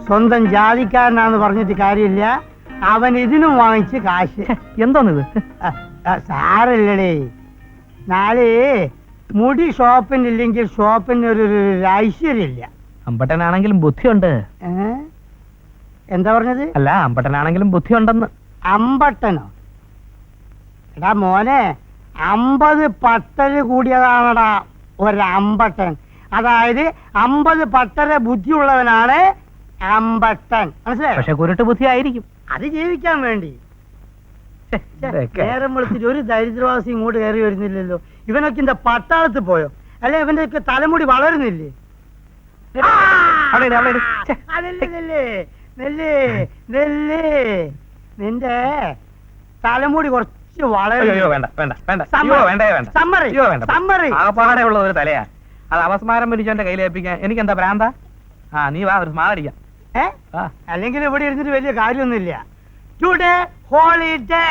സ്വന്തം ജാതിക്കാരനാന്ന് പറഞ്ഞിട്ട് കാര്യമില്ല. അവൻ ഇതിനും വാങ്ങിച്ച് കാശ്. എന്തോന്നിത്? സാരല്ലേ, നാളെ മുടി ഷോപ്പിനില്ലെങ്കിൽ ഷോപ്പിന് ഒരു ഐശ്വര്യമില്ല. അമ്പട്ടനാണെങ്കിലും ബുദ്ധിയുണ്ട്. എന്താ പറഞ്ഞത്? അല്ല, അമ്പട്ടനാണെങ്കിലും ബുദ്ധിയുണ്ടെന്ന്. അമ്പട്ടനോ? എടാ മോനെ, 50 പട്ടര് കൂടിയതാണടാ ഒരമ്പട്ടൻ. അതായത് 50 പട്ടര ബുദ്ധിയുള്ളവനാണ് അമ്പട്ടൻ. മനസ്സിലായോ? പക്ഷെ കുരുട്ട് ബുദ്ധി ആയിരിക്കും. അത് ജീവിക്കാൻ വേണ്ടി. നേരം വിളിച്ചിട്ട് ഒരു ദരിദ്രവാസി ഇങ്ങോട്ട് കയറി വരുന്നില്ലല്ലോ. ഇവനൊക്കെ എന്താ പട്ടാളത്ത് പോയോ? അല്ലെ ഇവന്റെ ഒക്കെ തലമുടി വളരുന്നില്ലേ? നിന്റെ തലമുടി കുറച്ച് ആകപ്പാടെയുള്ള ഒരു തലയാ. അത് അവസ്മാരം പിടിച്ചോന്റെ കയ്യിലേൽപ്പിക്കാൻ എനിക്ക് എന്താ ഭ്രാന്താ? നീ വാ, ഒരു സ്മാരിക്കാം. അല്ലെങ്കിൽ ഇവിടെ ഇരുന്നിട്ട് വലിയ കാര്യമൊന്നുമില്ല. Today holiday.